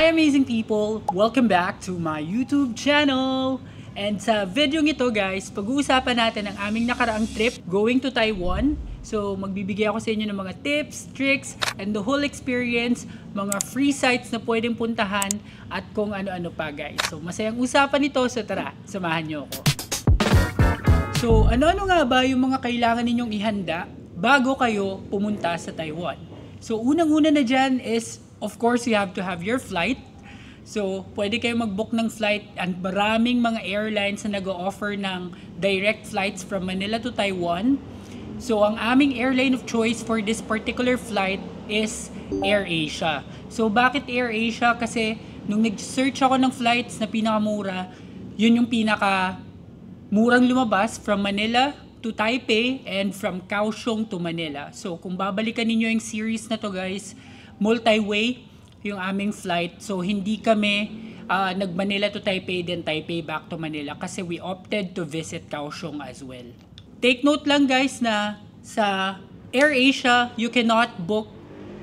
Hi amazing people! Welcome back to my YouTube channel! And sa video ito guys, pag-uusapan natin ang aming nakaraang trip going to Taiwan. So magbibigay ako sa inyo ng mga tips, tricks, and the whole experience, mga free sites na pwedeng puntahan, at kung ano-ano pa guys. So masayang usapan ito, so tara, samahan nyo ako. So ano-ano nga ba yung mga kailangan ninyong ihanda bago kayo pumunta sa Taiwan? So unang-una na dyan is, of course, you have to have your flight. So, pwede kayo mag-book ng flight, and maraming mga airlines na nag-o-offer ng direct flights from Manila to Taiwan. So, ang aming airline of choice for this particular flight is AirAsia. So, bakit AirAsia? Kasi, nung nag-search ako ng flights na pinakamura, yun yung murang lumabas from Manila to Taipei and from Kaohsiung to Manila. So, kung babalikan ninyo yung series na to guys, multi-way yung aming flight. So, hindi kami nag-Manila to Taipei, then Taipei back to Manila kasi we opted to visit Kaohsiung as well. Take note lang guys na sa AirAsia, you cannot book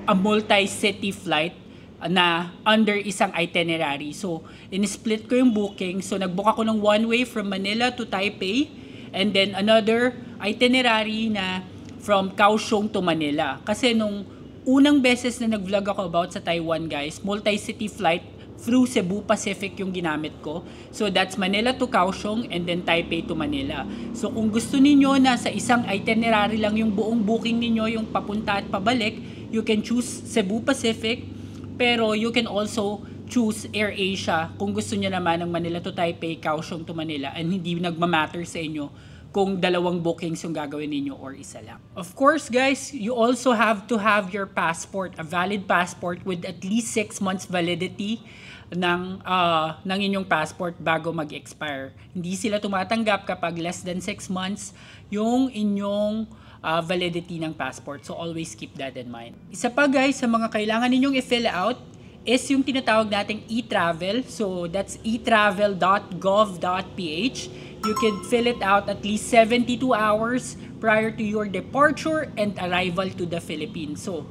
a multi-city flight na under isang itinerary. So, in-split ko yung booking. So, nag-book ako ng one-way from Manila to Taipei and then another itinerary na from Kaohsiung to Manila. Kasi nung unang beses na nag-vlog ako about sa Taiwan guys, multi-city flight through Cebu Pacific yung ginamit ko. So that's Manila to Kaohsiung and then Taipei to Manila. So kung gusto niyo na sa isang itinerary lang yung buong booking niyo, yung papunta at pabalik, you can choose Cebu Pacific, pero you can also choose AirAsia kung gusto niyo naman ng Manila to Taipei, Kaohsiung to Manila, and hindi nagmamatter sa inyo kung dalawang bookings yung gagawin ninyo or isa lang. Of course guys, you also have to have your passport, a valid passport with at least 6 months validity ng inyong passport bago mag-expire. Hindi sila tumatanggap kapag less than 6 months yung inyong validity ng passport. So always keep that in mind. Isa pa guys, sa mga kailangan ninyong i-fill out is yung tinatawag nating e-travel. So that's etravel.gov.ph. You can fill it out at least 72 hours prior to your departure and arrival to the Philippines. So,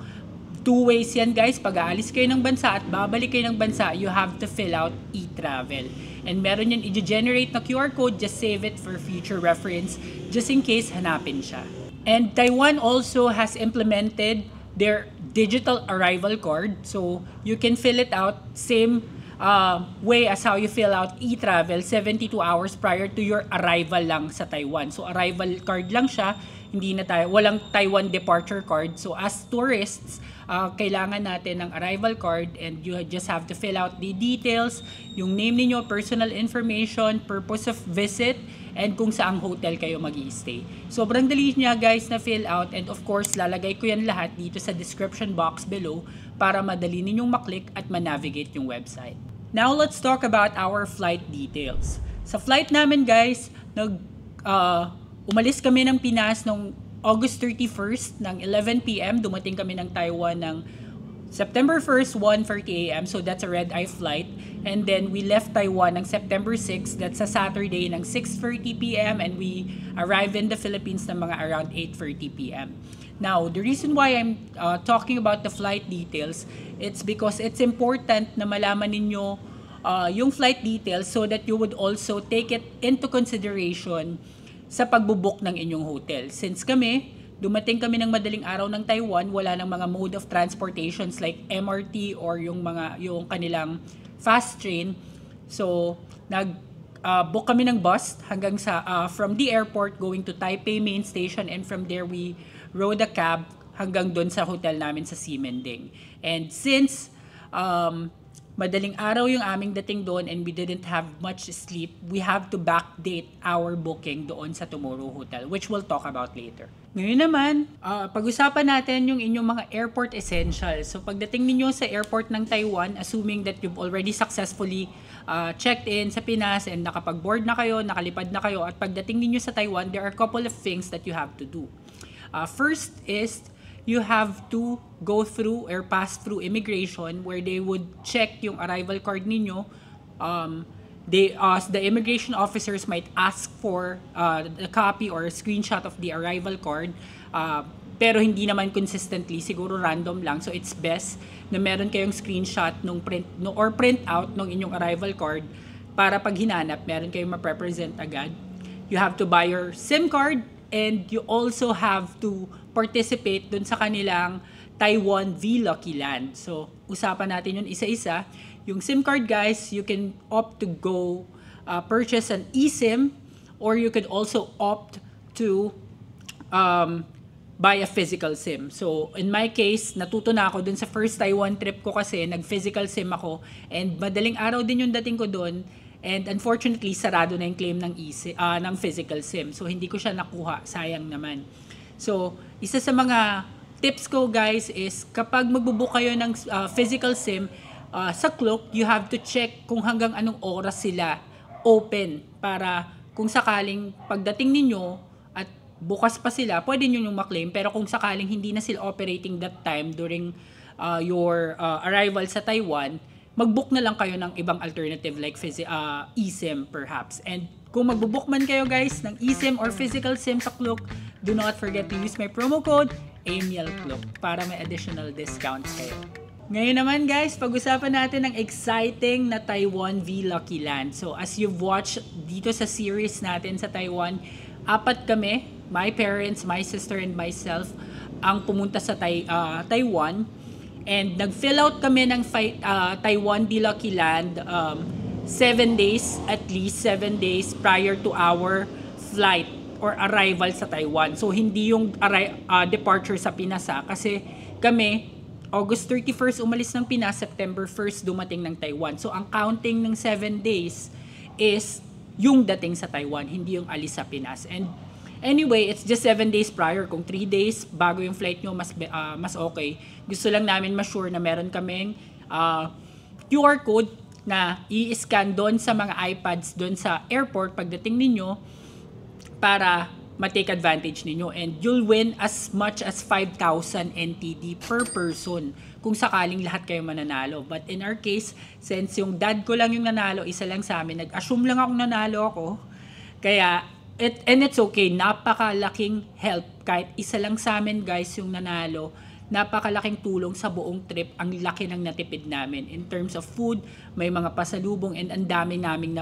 2 ways yan guys. Pag aalis kayo ng bansa at babalik kayo ng bansa, you have to fill out e-travel. And meron yan i-generate na QR code. Just save it for future reference just in case hanapin siya. And Taiwan also has implemented their digital arrival card. So, you can fill it out same way as how you fill out e-travel 72 hours prior to your arrival lang sa Taiwan. So arrival card lang siya, walang Taiwan departure card. So as tourists, kailangan natin ng arrival card, and you just have to fill out the details, yung name niyo, personal information, purpose of visit, and kung saang hotel kayo mag-i-stay. Sobrang dali niya guys na fill out, and of course lalagay ko yan lahat dito sa description box below para madali ninyong maklik at ma-navigate yung website. Now let's talk about our flight details. Sa flight namin guys, umalis kami ng Pinas noong August 31st ng 11 PM. Dumating kami ng Taiwan ng September 1st, 1:30 AM. So that's a red-eye flight. And then we left Taiwan ng September 6th. That's a Saturday ng 6:30 PM. And we arrived in the Philippines ng mga around 8:30 PM. Now, the reason why I'm talking about the flight details, it's because it's important na malaman ninyo yung flight details so that you would also take it into consideration sa pagbubook ng inyong hotel. Since dumating kami ng madaling araw ng Taiwan, wala ng mga mode of transportations like MRT or yung kanilang fast train. So, book kami ng bus hanggang from the airport going to Taipei main station, and from there we rode a cab hanggang doon sa hotel namin sa Ximending. And since madaling araw yung aming dating doon and we didn't have much sleep, we have to backdate our booking doon sa Tomorrow Hotel, which we'll talk about later. Ngayon naman, pag-usapan natin yung inyong mga airport essentials. So pagdating ninyo sa airport ng Taiwan, assuming that you've already successfully checked in sa Pinas and nakapag-board na kayo, nakalipad na kayo, at pagdating ninyo sa Taiwan, there are a couple of things that you have to do. First is you have to go through or pass through immigration, where they would check yung arrival card ninyo. The immigration officers might ask for a copy or a screenshot of the arrival card. pero hindi naman consistently, siguro random lang. So it's best na meron kayong screenshot nung print no, or print out nung inyong arrival card para pag hinanap, meron kayong ma-represent agad. You have to buy your SIM card and you also have to participate dun sa kanilang Taiwan V Lucky Land. So, usapan natin yun isa-isa. Yung SIM card, guys, you can opt to go purchase an eSIM, or you could also opt to buy a physical SIM. So, in my case, natuto na ako dun sa first Taiwan trip ko kasi nag-physical SIM ako and madaling araw din yung dating ko dun. And unfortunately, sarado na yung claim ng ng physical SIM. So, hindi ko siya nakuha. Sayang naman. So, isa sa mga tips ko, guys, is kapag magbubook kayo ng physical SIM sa Klook, you have to check kung hanggang anong oras sila open para kung sakaling pagdating ninyo at bukas pa sila, pwede nyo yung maklaim. Pero kung sakaling hindi na sila operating that time during your arrival sa Taiwan, mag-book na lang kayo ng ibang alternative like eSIM perhaps. And kung magbo-book man kayo, guys, ng eSIM or physical SIM sa Klook, do not forget to use my promo code AMIELKLOOK para may additional discounts kayo. Ngayon naman, guys, pag-usapan natin ng exciting na Taiwan V Lucky Land. So as you've watched dito sa series natin sa Taiwan, 4 kami, my parents, my sister, and myself, ang pumunta sa Taiwan. And nag-fill out kami ng Taiwan V Lucky Land 7 days, at least 7 days prior to our flight or arrival sa Taiwan. So hindi yung departure sa Pinas kasi kami August 31st umalis ng Pinas, September 1st dumating ng Taiwan. So ang counting ng 7 days is yung dating sa Taiwan, hindi yung alis sa Pinas. And anyway, it's just 7 days prior. Kung 3 days bago yung flight nyo, mas okay. Gusto lang namin ma-sure na meron kaming QR code na i-scan doon sa mga iPads doon sa airport pagdating ninyo para ma-take advantage ninyo. And you'll win as much as 5,000 NTD per person kung sakaling lahat kayo mananalo. But in our case, since yung dad ko lang yung nanalo, isa lang sa amin, nag-assume lang akong nanalo ako. Kaya and it's okay, napakalaking help. Kahit isa lang sa amin, guys, yung nanalo, napakalaking tulong sa buong trip. Ang laki ng natipid namin. In terms of food, may mga pasalubong, and ang dami naming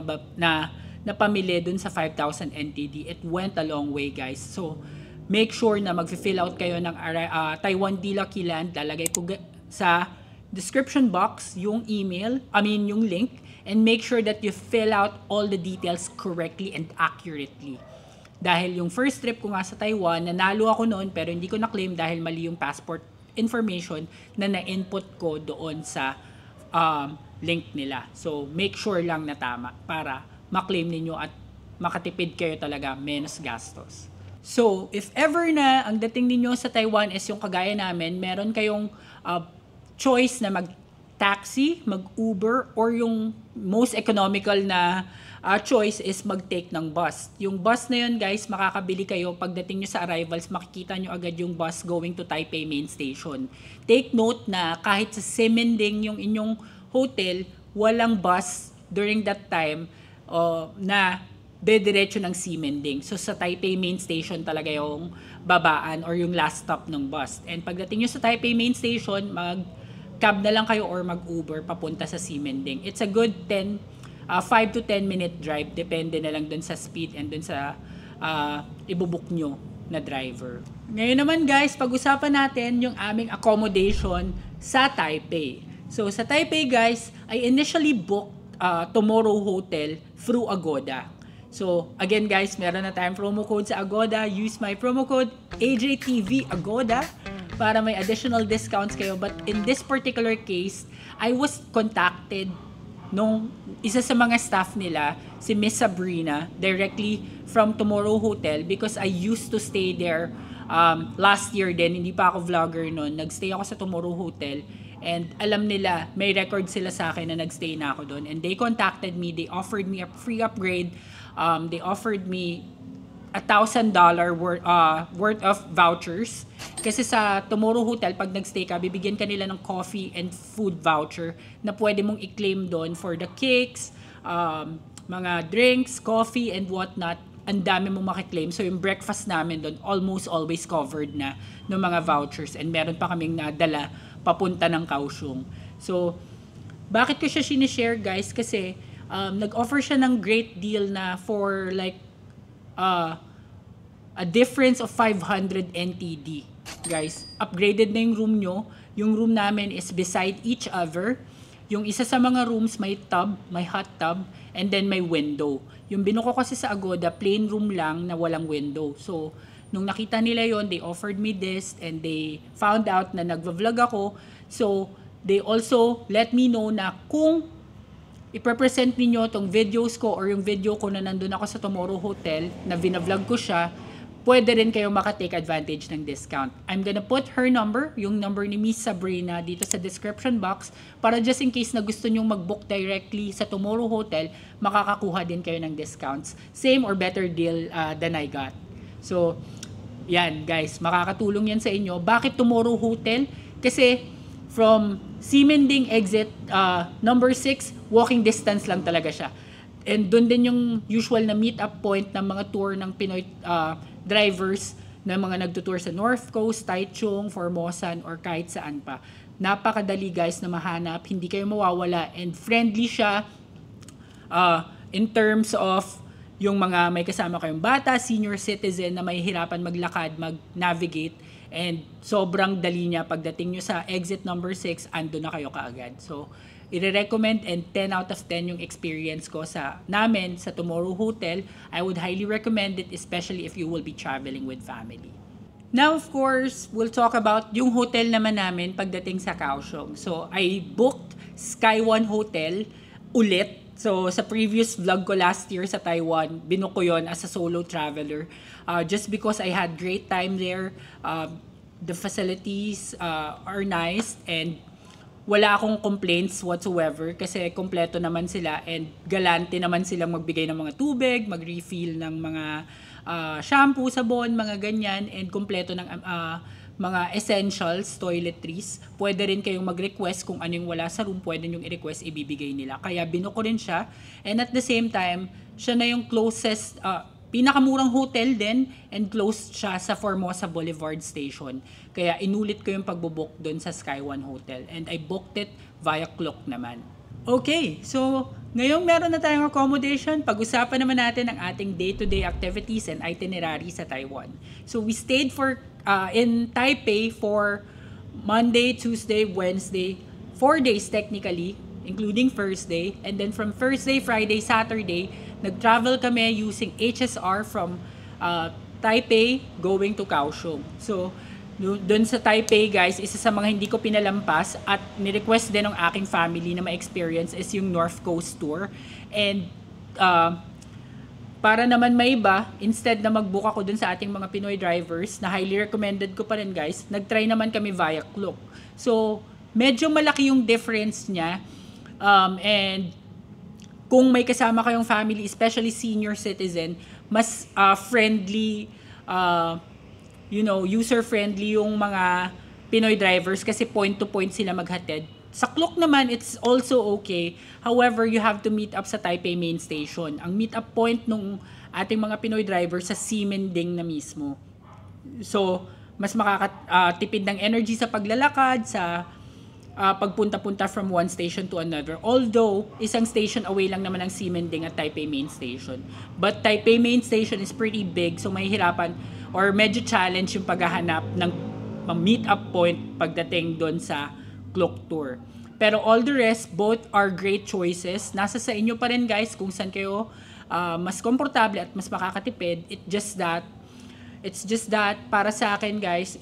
napamili dun sa 5,000 NTD. It went a long way, guys. So, make sure na mag-fill out kayo ng Taiwan V Lucky Land. Lalagay ko sa description box yung yung link. And make sure that you fill out all the details correctly and accurately. Dahil yung first trip ko nga sa Taiwan, nanalo ako noon pero hindi ko na-claim dahil mali yung passport information na na-input ko doon sa link nila. So, make sure lang na tama para ma-claim ninyo at makatipid kayo talaga, menos gastos. So, if ever na ang dating ninyo sa Taiwan is yung kagaya namin, meron kayong choice na mag-taxi, mag-Uber, or yung most economical na choice is mag-take ng bus. Yung bus na yun, guys, makakabili kayo pagdating nyo sa arrivals, makikita nyo agad yung bus going to Taipei Main Station. Take note na kahit sa Simending yung inyong hotel, walang bus during that time na dediretso ng Simending. So sa Taipei Main Station talaga yung babaan or yung last stop ng bus. And pagdating nyo sa Taipei Main Station, mag-cab na lang kayo or mag-Uber papunta sa Simending. It's a good 5 to 10 minute drive. Depende na lang dun sa speed and dun sa ibubuk nyo na driver. Ngayon naman, guys, pag-usapan natin yung aming accommodation sa Taipei. So sa Taipei, guys, I initially booked Tomorrow Hotel through Agoda. So, again, guys, meron na tayong promo code sa Agoda. Use my promo code AJTV Agoda para may additional discounts kayo. But in this particular case, I was contacted nung isa sa mga staff nila, si Miss Sabrina, directly from Tomorrow Hotel because I used to stay there last year din. Hindi pa ako vlogger noon. Nagstay ako sa Tomorrow Hotel. And alam nila, may record sila sa akin na nagstay na ako doon. And they contacted me. They offered me a free upgrade. They offered me $1,000 worth of vouchers. Kasi sa Tomorrow Hotel, pag nagstay ka, bibigyan ka nila ng coffee and food voucher na pwede mong i-claim doon for the cakes, mga drinks, coffee, and whatnot. ang dami mong makiklaim. So yung breakfast namin doon almost always covered na ng mga vouchers, and meron pa kaming nadala papunta ng Kaohsiung. So bakit ko siya sinishare, guys? Kasi nag-offer siya ng great deal na for like a difference of 500 NTD. Guys, upgraded na yung room nyo. Yung room namin is beside each other. Yung isa sa mga rooms may tub, may hot tub, and then may window. Yung binuko kasi sa Agoda, plain room lang na walang window. So, nung nakita nila yon, they offered me this, and they found out na nagva-vlog ako. So, they also let me know na kung iprepresent ninyo tong videos ko or yung video ko na nandun ako sa Tomorrow Hotel, na vinavlog ko siya, pwede rin kayo makatake advantage ng discount. I'm gonna put her number, yung number ni Miss Sabrina, dito sa description box, para just in case na gusto nyong mag-book directly sa Tomorrow Hotel, makakakuha din kayo ng discounts. Same or better deal than I got. So, yan guys, makakatulong yan sa inyo. Bakit Tomorrow Hotel? Kasi from Simending exit number 6, walking distance lang talaga siya. And doon din yung usual na meet-up point ng mga tour ng Pinoy drivers na mga nagtutour sa North Coast, Taichung, Formosan, or kahit saan pa. Napakadali guys na mahanap, hindi kayo mawawala, and friendly siya in terms of yung mga may kasama kayong bata, senior citizen na may hirapan maglakad, mag-navigate, and sobrang dali niya pagdating nyo sa exit number 6, ando na kayo kaagad. So, i-recommend, and 10 out of 10 yung experience ko namin sa Tomorrow Hotel. I would highly recommend it, especially if you will be traveling with family. Now, of course, we'll talk about yung hotel naman namin pagdating sa Kaohsiung. So, I booked Sky One Hotel ulit. So, sa previous vlog ko last year sa Taiwan, binook ko yun as a solo traveler. Just because I had great time there. The facilities are nice, and wala akong complaints whatsoever kasi kompleto naman sila, and galante naman silang magbigay ng mga tubig, mag-refill ng mga shampoo, sabon, mga ganyan, and kompleto ng mga essentials, toiletries. Pwede rin kayong mag-request kung ano yung wala sa room, pwede nyo i-request, ibibigay nila. Kaya binuko rin siya, and at the same time, siya na yung closest, pinakamurang hotel din, and close siya sa Formosa Boulevard Station. Kaya inulit ko yung pagbubook doon sa Sky One Hotel, and I booked it via Klook naman. Okay, so ngayong meron na tayong accommodation, pag-usapan naman natin ang ating day-to-day activities and itinerary sa Taiwan. So we stayed in Taipei for Monday, Tuesday, Wednesday, 4 days technically, including Thursday, and then from Thursday, Friday, Saturday, nag-travel kami using HSR from Taipei going to Kaohsiung. So, doon sa Taipei guys, isa sa mga hindi ko pinalampas at ni-request din ng aking family na ma-experience is yung North Coast Tour. And para naman may iba, instead na mag-book ako dun sa ating mga Pinoy drivers, na highly recommended ko pa rin guys, nag-try naman kami via Klook. So, medyo malaki yung difference niya. And kung may kasama kayong family, especially senior citizen, mas friendly, user-friendly yung mga Pinoy drivers kasi point-to-point sila maghatid. Sa Klook naman, it's also okay. However, you have to meet up sa Taipei main station. Ang meet-up point nung ating mga Pinoy drivers sa Simending na mismo. So, mas makakatipid ng energy sa paglalakad, sa pagpunta-punta from one station to another. Although, isang station away lang naman ang Simending at Taipei main station. But Taipei main station is pretty big, so mahihirapan or medyo challenge yung paghahanap ng meet-up point pagdating doon sa Klook Tour. Pero all the rest, both are great choices. Nasa sa inyo pa rin guys kung saan kayo mas komportable at mas makakatipid. It's just that para sa akin guys,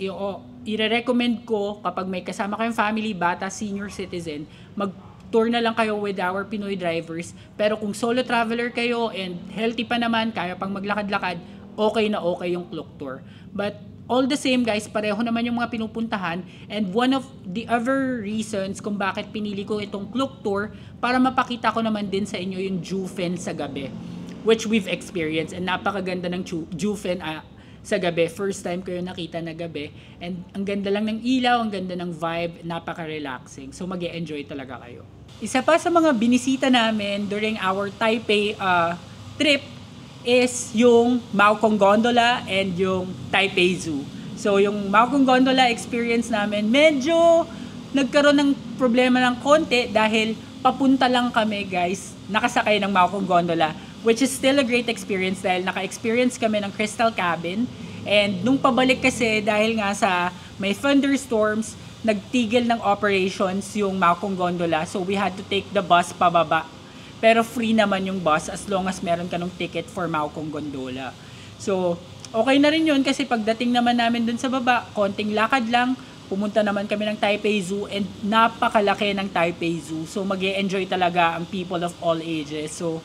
i-recommend ko kapag may kasama kayong family, bata, senior citizen, mag-tour na lang kayo with our Pinoy drivers. Pero kung solo traveler kayo and healthy pa naman, kaya pang maglakad-lakad, okay na okay yung Klook Tour. But all the same guys, pareho naman yung mga pinupuntahan, and one of the other reasons kung bakit pinili ko itong Klook Tour, para mapakita ko naman din sa inyo yung Jufen sa gabi, which we've experienced, and napakaganda ng Jufen sa gabi. First time ko yung nakita na gabi, and ang ganda lang ng ilaw, ang ganda ng vibe, napaka-relaxing. So mag-e-enjoy talaga kayo. Isa pa sa mga binisita namin during our Taipei trip is yung Maokong Gondola and yung Taipei Zoo. So yung Maokong Gondola experience namin, medyo nagkaroon ng problema ng konti dahil papunta lang kami guys, nakasakay ng Maokong Gondola, which is still a great experience dahil naka-experience kami ng Crystal Cabin. And nung pabalik kasi dahil nga sa may thunderstorms, nagtigil ng operations yung Maokong Gondola, so we had to take the bus pababa. Pero free naman yung bus as long as meron ka ng ticket for Maokong Gondola. So, okay na rin yun kasi pagdating naman namin dun sa baba, konting lakad lang, pumunta naman kami ng Taipei Zoo and napakalaki ng Taipei Zoo. So, mag-e-enjoy talaga ang people of all ages. So,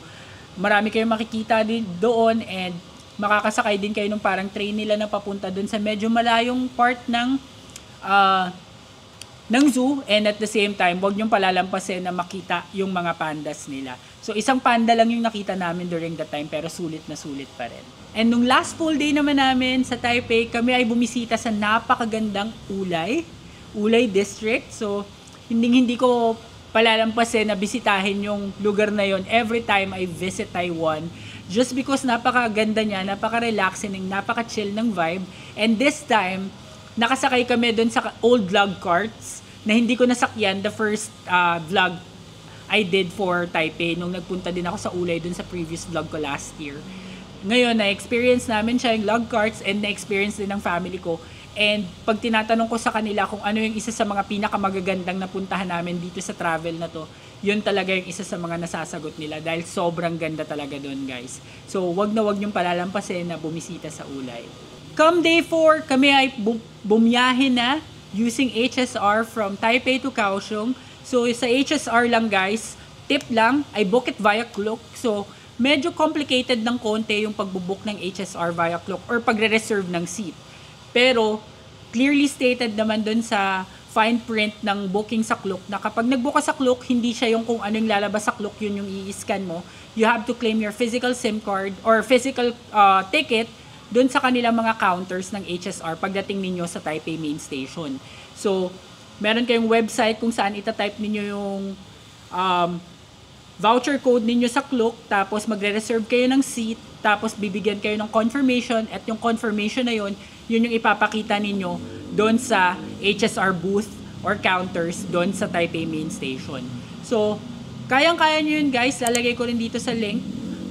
marami kayong makikita din doon and makakasakay din kayo ng parang train nila na papunta dun sa medyo malayong part ng zoo, and at the same time, huwag niyong palalampasin na makita yung mga pandas nila. So, isang panda lang yung nakita namin during that time, pero sulit na sulit pa rin. And nung last full day naman namin sa Taipei, kami ay bumisita sa napakagandang Ulay District. So, hindi ko palalampasin na bisitahin yung lugar na yon every time I visit Taiwan. Just because napakaganda niya, napaka-relaxing, napaka-chill ng vibe. And this time, nakasakay kami dun sa old log carts na hindi ko nasakyan the first vlog I did for Taipei nung nagpunta din ako sa Ulay dun sa previous vlog ko last year. Ngayon, na-experience namin siya yung log carts and na-experience din ng family ko. And pag tinatanong ko sa kanila kung ano yung isa sa mga pinakamagagandang napuntahan namin dito sa travel na to, yun talaga yung isa sa mga nasasagot nila dahil sobrang ganda talaga doon guys. So wag na wag yung palalampasin na bumisita sa Ulay. Come day 4, kami ay bumiyahe na using HSR from Taipei to Kaohsiung. So sa HSR lang guys, tip lang, I book it via Klook. So medyo complicated ng konti yung pagbubook ng HSR via Klook or pagre-reserve ng seat. Pero clearly stated naman dun sa fine print ng booking sa Klook na kapag nagbook ka sa Klook, hindi siya yung kung ano yung lalabas sa Klook, yun yung i-scan mo. You have to claim your physical SIM card or physical ticket doon sa kanilang mga counters ng HSR pagdating ninyo sa Taipei Main Station. So, meron kayong website kung saan itatype ninyo yung voucher code ninyo sa Klook, tapos magre-reserve kayo ng seat, tapos bibigyan kayo ng confirmation, at yung confirmation na yun yung ipapakita ninyo doon sa HSR booth or counters doon sa Taipei Main Station. So, kayang-kaya nyo yun guys, lalagay ko rin dito sa link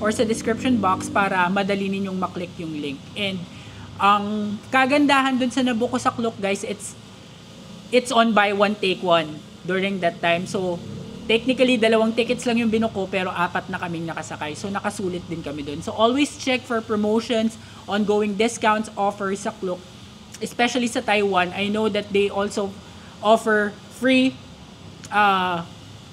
or sa description box para madali ninyong maklik yung link. And ang kagandahan dun sa nabook ko sa Klook guys, it's on buy one take one during that time. So technically 2 tickets lang yung binuko pero 4 na kaming nakasakay. So nakasulit din kami dun. So always check for promotions, ongoing discounts, offers sa Klook. Especially sa Taiwan, I know that they also offer free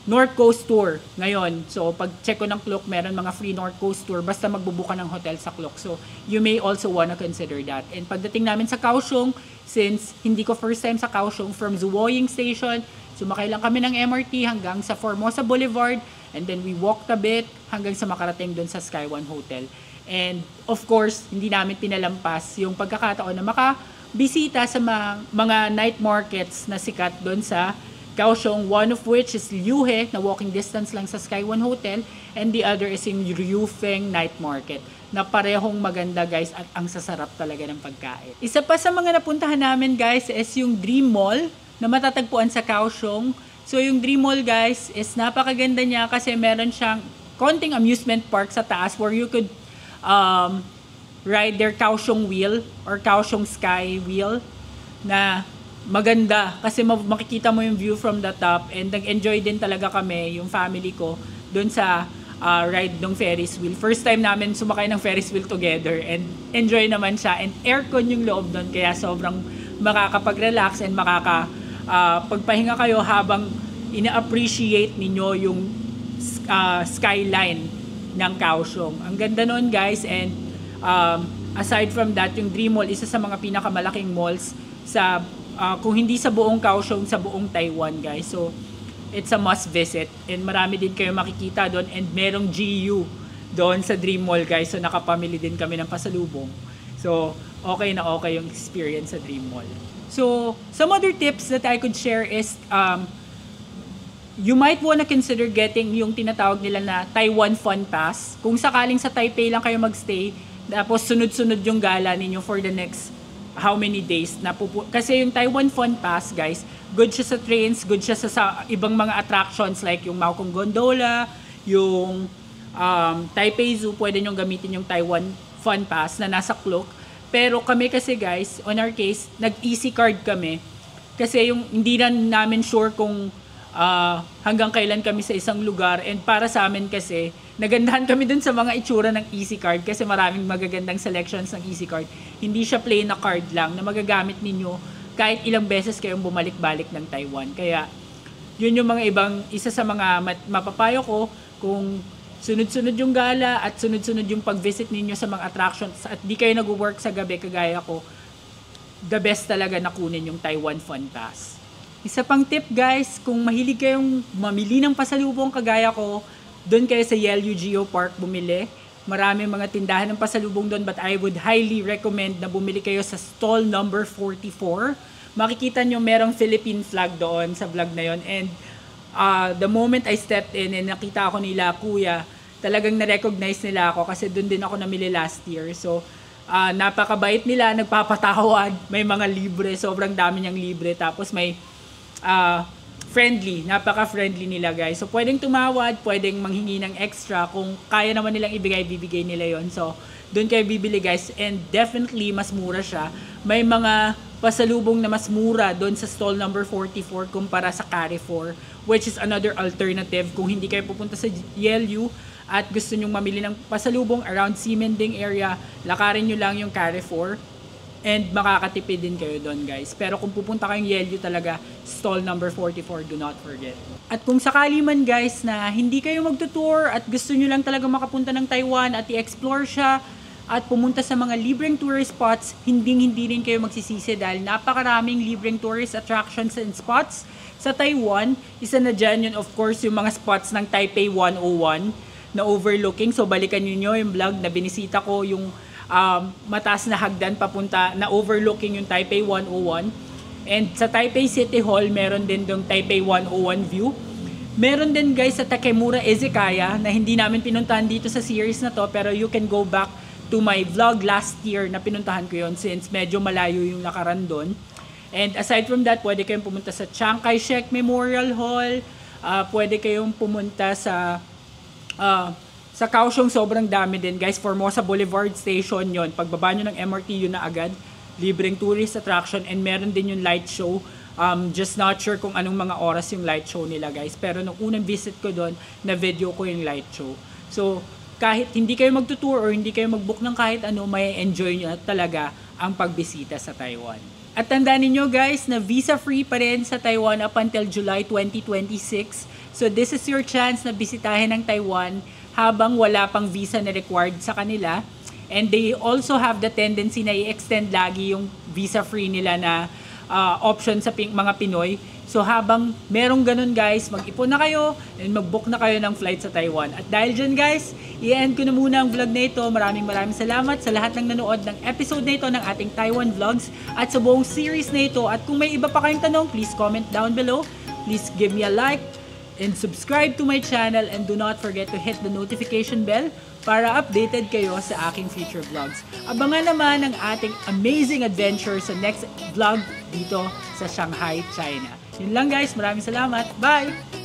North Coast Tour ngayon. So, pag check ko ng Klook, meron mga free North Coast Tour basta magbubuka ng hotel sa Klook. So, you may also wanna consider that. And pagdating namin sa Kaohsiung, since hindi ko first time sa Kaohsiung, from Zuoying Station, sumakay lang kami ng MRT hanggang sa Formosa Boulevard, and then we walked a bit hanggang sa makarating dun sa Sky One Hotel. And of course, hindi namin pinalampas yung pagkakataon na makabisita sa mga night markets na sikat dun sa Kaohsiung, one of which is Liuhe, na walking distance lang sa Sky One Hotel, and the other is yung Ryufeng Night Market, na parehong maganda guys at ang sasarap talaga ng pagkain. Isa pa sa mga napuntahan namin guys is yung Dream Mall na matatagpuan sa Kaohsiung. So yung Dream Mall guys is napakaganda niya kasi meron siyang konting amusement park sa taas where you could ride their Kaohsiung Wheel or Kaohsiung Sky Wheel na maganda kasi makikita mo yung view from the top, and nag-enjoy din talaga kami, yung family ko, dun sa ride ng Ferris wheel. First time namin sumakay ng Ferris wheel together and enjoy naman siya, and aircon yung loob dun kaya sobrang makakapag-relax and pagpahinga kayo habang ina-appreciate ninyo yung skyline ng Kaohsiung. Ang ganda nun guys, and aside from that, yung Dream Mall, isa sa mga pinakamalaking malls sa kung hindi sa buong Kaohsiung, sa buong Taiwan guys. So it's a must visit, and marami din kayo makikita doon, and merong GU doon sa Dream Mall guys. So nakapamili din kami ng pasalubong. So okay na okay yung experience sa Dream Mall. So some other tips that I could share is you might wanna consider getting yung tinatawag nila na Taiwan Fun Pass. Kung sakaling sa Taipei lang kayo magstay, tapos sunod-sunod yung gala ninyo for the next how many days. Kasi yung Taiwan Fun Pass, guys, good siya sa trains, good siya sa ibang mga attractions like yung Maokong Gondola, yung Taipei Zoo, pwede nyo gamitin yung Taiwan Fun Pass na nasa Klook. Pero kami kasi guys, on our case, nag-easy card kami. Kasi yung hindi na namin sure kung hanggang kailan kami sa isang lugar, and para sa amin kasi nagandahan kami dun sa mga itsura ng easy card kasi maraming magagandang selections ng easy card. Hindi siya plain na card lang na magagamit ninyo kahit ilang beses kayong bumalik-balik ng Taiwan. Kaya yun yung mga isa sa mga mapapayo ko kung sunod-sunod yung gala at sunod-sunod yung pag-visit ninyo sa mga attractions at di kayo nag-work sa gabi kagaya ko, the best talaga na kunin yung Taiwan Fun Pass. Isa pang tip guys, kung mahilig kayong mamili ng pasalubong kagaya ko, doon kayo sa Yelyu Geo Park bumili. Maraming mga tindahan ng pasalubong doon, but I would highly recommend na bumili kayo sa stall number 44. Makikita nyo merong Philippine flag doon sa vlog na yon. And the moment I stepped in and nakita ako nila kuya, talagang na-recognize nila ako kasi doon din ako namili last year. So napakabait nila, nagpapatawad, may mga libre, sobrang dami niyang libre, tapos may friendly, napaka-friendly nila guys. So pwedeng tumawad, pwedeng manghingi ng extra, kung kaya naman nilang bibigay nila yon. So doon kayo bibili guys, and definitely mas mura siya. May mga pasalubong na mas mura doon sa stall number 44 kumpara sa Carrefour, which is another alternative kung hindi kayo pupunta sa Yelyu at gusto nyong mamili ng pasalubong around Ximending area, lakarin nyo lang yung Carrefour and makakatipid din kayo doon guys. Pero kung pupunta kayong Yelyu talaga, stall number 44, do not forget. At kung sakali man guys na hindi kayo magtutour at gusto nyo lang talaga makapunta ng Taiwan at i-explore siya at pumunta sa mga libreng tourist spots, hindi rin kayo magsisisi dahil napakaraming libreng tourist attractions and spots sa Taiwan. Isa na dyan yun of course yung mga spots ng Taipei 101 na overlooking. So balikan niyo yung vlog na binisita ko yung mataas na hagdan papunta na overlooking yung Taipei 101. And sa Taipei City Hall, meron din yung Taipei 101 view. Meron din guys sa Takemura Izakaya na hindi namin pinuntahan dito sa series na to, pero you can go back to my vlog last year na pinuntahan ko yon since medyo malayo yung lakaran doon. And aside from that, pwede kayong pumunta sa Chiang Kai-shek Memorial Hall, pwede kayong pumunta sa Kaohsiung, sobrang dami din guys. Formosa Boulevard Station yon. Pagbaba nyo ng MRT, yun na agad. Libreng tourist attraction, and meron din yung light show. Just not sure kung anong mga oras yung light show nila guys. Pero nung unang visit ko doon, na video ko yung light show. So, kahit hindi kayo magtutour or hindi kayo mag-book ng kahit ano, may enjoy nyo talaga ang pagbisita sa Taiwan. At tandaan niyo guys na visa-free pa rin sa Taiwan up until July 2026. So this is your chance na bisitahin ng Taiwan habang wala pang visa na required sa kanila. And they also have the tendency na i-extend lagi yung visa-free nila na option sa mga Pinoy. So habang merong ganun guys, mag-ipon na kayo and mag-book na kayo ng flight sa Taiwan. At dahil dyan guys, i-end ko na muna ang vlog na ito. Maraming salamat sa lahat ng nanood ng episode na ito ng ating Taiwan Vlogs at sa buong series na ito. At kung may iba pa kayong tanong, please comment down below. Please give me a like and subscribe to my channel, and do not forget to hit the notification bell para updated kayo sa aking future vlogs. Abangan naman ang ating amazing adventure sa next vlog dito sa Shanghai, China. Yun lang guys, maraming salamat. Bye!